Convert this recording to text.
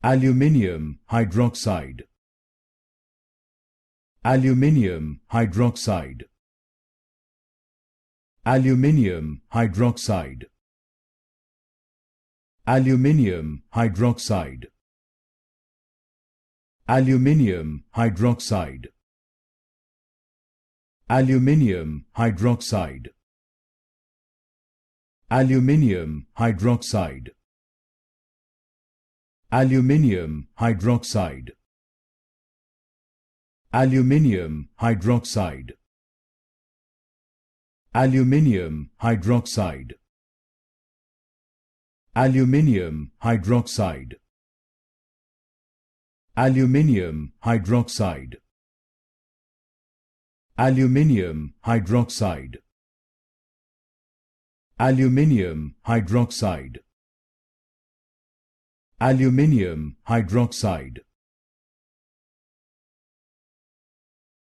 Aluminium hydroxide. Aluminium hydroxide. Aluminium hydroxide. Aluminium hydroxide. Aluminium hydroxide. Aluminium hydroxide. Aluminium hydroxide. Aluminium hydroxide. Aluminium hydroxide. Aluminium hydroxide. Aluminium hydroxide. Aluminium hydroxide. Aluminium hydroxide. Aluminium hydroxide. Aluminium hydroxide.